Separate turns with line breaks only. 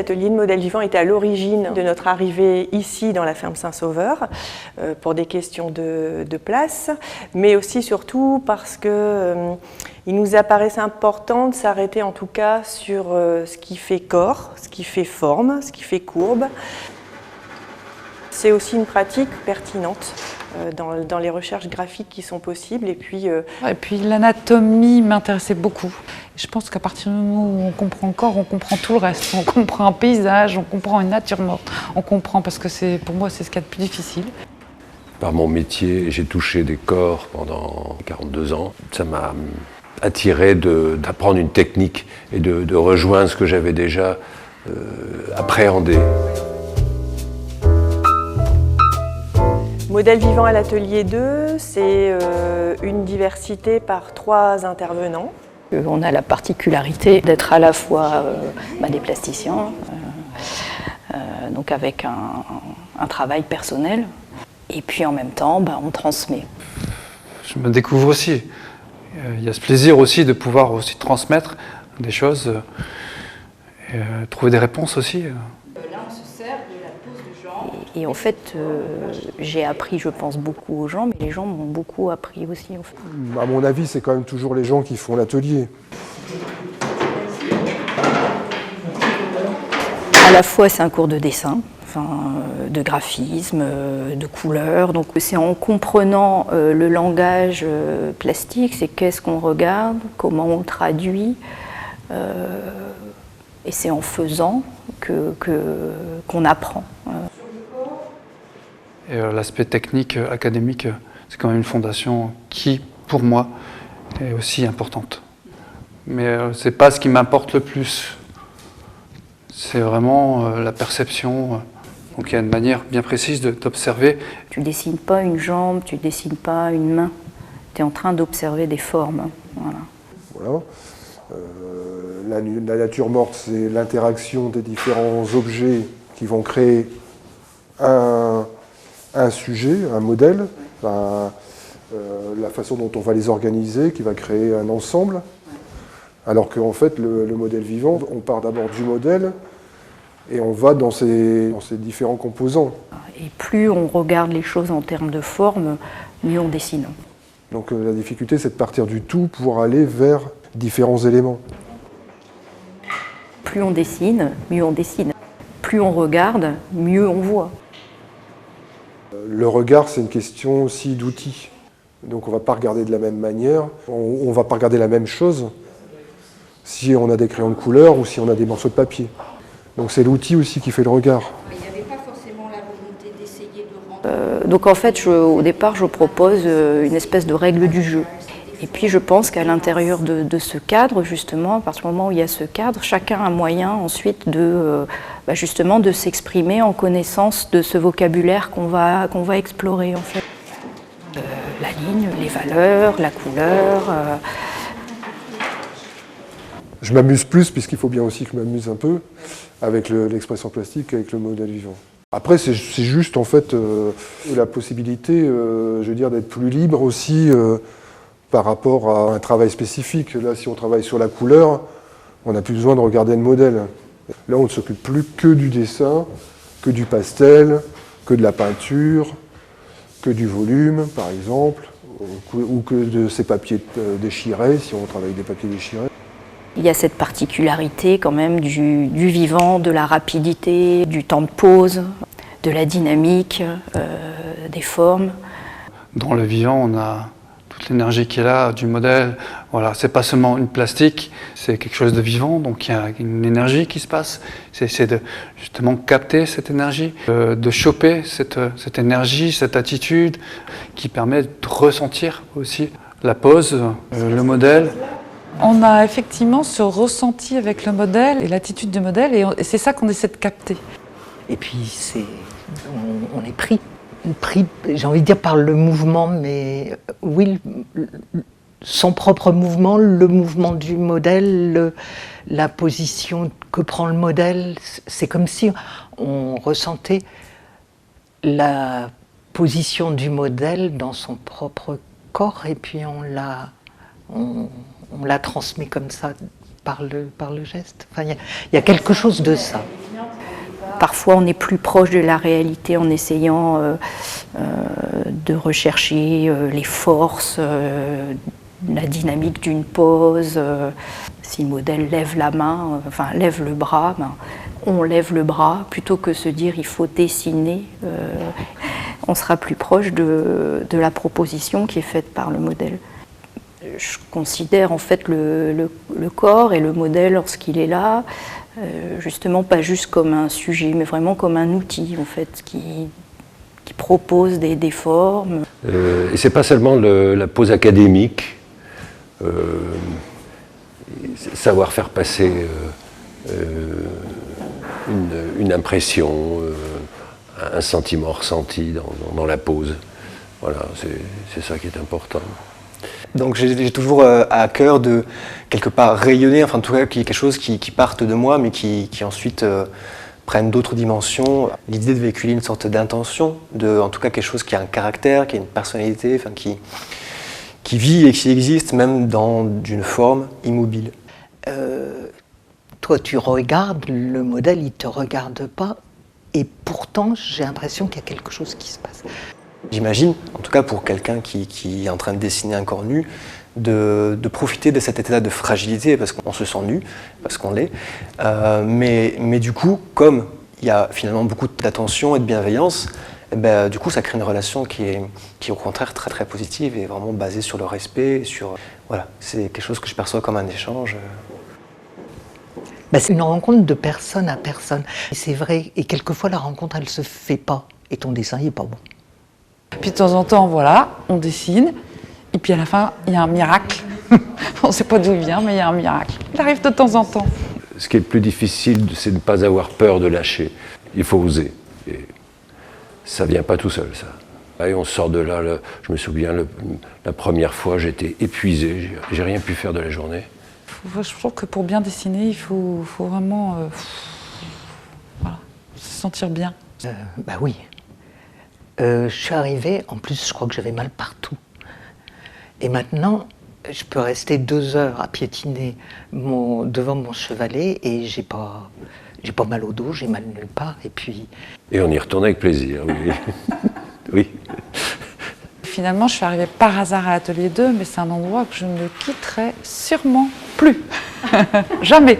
l'atelier de modèles vivants était à l'origine de notre arrivée ici dans la ferme Saint-Sauveur pour des questions de place, mais aussi surtout parce que il nous apparaissait important de s'arrêter en tout cas sur ce qui fait corps, ce qui fait forme, ce qui fait courbe. C'est aussi une pratique pertinente dans les recherches graphiques qui sont possibles. Et puis
l'anatomie m'intéressait beaucoup. Je pense qu'à partir du moment où on comprend le corps, on comprend tout le reste. On comprend un paysage, on comprend une nature morte. On comprend parce que pour moi, c'est ce qu'il y a de plus difficile.
Par mon métier, j'ai touché des corps pendant 42 ans. Ça m'a attiré d'apprendre une technique et de rejoindre ce que j'avais déjà appréhendé.
Modèle vivant à l'atelier 2, c'est une diversité par 3 intervenants.
On a la particularité d'être à la fois des plasticiens, donc avec un travail personnel, et puis en même temps, on transmet.
Je me découvre aussi. Il y a ce plaisir aussi de pouvoir aussi transmettre des choses, et trouver des réponses aussi.
Et en fait, j'ai appris, je pense, beaucoup aux gens, mais les gens m'ont beaucoup appris aussi. En fait.
À mon avis, c'est quand même toujours les gens qui font l'atelier.
À la fois, c'est un cours de dessin, de graphisme, de couleurs. Donc, c'est en comprenant le langage plastique, c'est qu'est-ce qu'on regarde, comment on traduit. Et c'est en faisant qu'on apprend.
Et l'aspect technique, académique, c'est quand même une fondation qui, pour moi, est aussi importante. Mais c'est pas ce qui m'importe le plus. C'est vraiment la perception. Donc il y a une manière bien précise d'observer.
Tu dessines pas une jambe, tu dessines pas une main. Tu es en train d'observer des formes.
Voilà. La nature morte, c'est l'interaction des différents objets qui vont créer un sujet, un modèle, la façon dont on va les organiser, qui va créer un ensemble. Alors qu'en fait, le modèle vivant, on part d'abord du modèle et on va dans ses différents composants.
Et plus on regarde les choses en termes de forme, mieux on dessine.
Donc la difficulté, c'est de partir du tout pour aller vers différents éléments.
Plus on dessine, mieux on dessine. Plus on regarde, mieux on voit.
Le regard, c'est une question aussi d'outils. Donc on ne va pas regarder de la même manière, on ne va pas regarder la même chose si on a des crayons de couleur ou si on a des morceaux de papier. Donc c'est l'outil aussi qui fait le regard.
Il n'y avait pas forcément la volonté d'essayer de rendre...
Donc en fait, au départ, je propose une espèce de règle du jeu. Et puis je pense qu'à l'intérieur de ce cadre, justement, à partir du moment où il y a ce cadre, chacun a moyen ensuite justement de s'exprimer en connaissance de ce vocabulaire qu'on va explorer en fait. La ligne, les valeurs, la couleur.
Je m'amuse plus, puisqu'il faut bien aussi que je m'amuse un peu, avec l'expression plastique, avec le modèle vivant. Après, c'est juste en fait la possibilité, je veux dire, d'être plus libre aussi par rapport à un travail spécifique. Là, si on travaille sur la couleur, on n'a plus besoin de regarder le modèle. Là, on ne s'occupe plus que du dessin, que du pastel, que de la peinture, que du volume, par exemple, ou que de ces papiers déchirés, si on travaille des papiers déchirés.
Il y a cette particularité quand même du vivant, de la rapidité, du temps de pause, de la dynamique, des formes.
Dans le vivant, on a toute l'énergie qui est là, du modèle. Voilà, c'est pas seulement une plastique, c'est quelque chose de vivant, donc il y a une énergie qui se passe. C'est de justement capter cette énergie, de choper cette énergie, cette attitude qui permet de ressentir aussi la pose, le modèle.
On a effectivement ce ressenti avec le modèle et l'attitude du modèle, et c'est ça qu'on essaie de capter.
Et puis on est pris, j'ai envie de dire par le mouvement, mais oui, son propre mouvement, le mouvement du modèle, la position que prend le modèle, c'est comme si on ressentait la position du modèle dans son propre corps, et puis on la transmet comme ça par le geste. Enfin, il y a quelque chose de ça.
Parfois, on est plus proche de la réalité en essayant de rechercher les forces, la dynamique d'une pose. Si le modèle lève la main, lève le bras, on lève le bras plutôt que se dire il faut dessiner. On sera plus proche de la proposition qui est faite par le modèle. Je considère en fait le corps et le modèle lorsqu'il est là, justement pas juste comme un sujet, mais vraiment comme un outil en fait qui propose des formes.
Et c'est pas seulement la pose académique, savoir faire passer une impression, un sentiment ressenti dans la pose. Voilà, c'est ça qui est important.
Donc j'ai toujours à cœur de quelque part rayonner, enfin en tout cas qu'il y ait quelque chose qui parte de moi, mais qui ensuite prenne d'autres dimensions. L'idée de véhiculer une sorte d'intention, en tout cas quelque chose qui a un caractère, qui a une personnalité, enfin qui vit et qui existe même dans une forme immobile.
Toi, tu regardes le modèle, il ne te regarde pas, et pourtant j'ai l'impression qu'il y a quelque chose qui se passe.
J'imagine, en tout cas pour quelqu'un qui est en train de dessiner un corps nu, de profiter de cet état de fragilité, parce qu'on se sent nu, parce qu'on l'est. Mais du coup, comme il y a finalement beaucoup d'attention et de bienveillance, du coup ça crée une relation qui est au contraire très très positive et vraiment basée sur le respect, voilà, c'est quelque chose que je perçois comme un échange.
C'est une rencontre de personne à personne. C'est vrai, et quelquefois la rencontre elle se fait pas, et ton dessin il est pas bon.
Puis de temps en temps, voilà, on dessine, et puis à la fin, il y a un miracle. On ne sait pas d'où il vient, mais il y a un miracle. Il arrive de temps en temps.
Ce qui est le plus difficile, c'est de ne pas avoir peur de lâcher. Il faut oser. Et ça ne vient pas tout seul, ça. Et on sort de là, je me souviens, la première fois, j'étais épuisé, j'ai rien pu faire de la journée.
Je trouve que pour bien dessiner, il faut vraiment voilà, se sentir bien.
Oui. Je suis arrivée, en plus je crois que j'avais mal partout. Et maintenant, je peux rester 2 heures à piétiner devant mon chevalet et j'ai pas mal au dos, j'ai mal nulle part.
Et on y retourne avec plaisir, oui. Oui.
Finalement, je suis arrivée par hasard à Atelier 2, mais c'est un endroit que je ne quitterai sûrement plus. Jamais.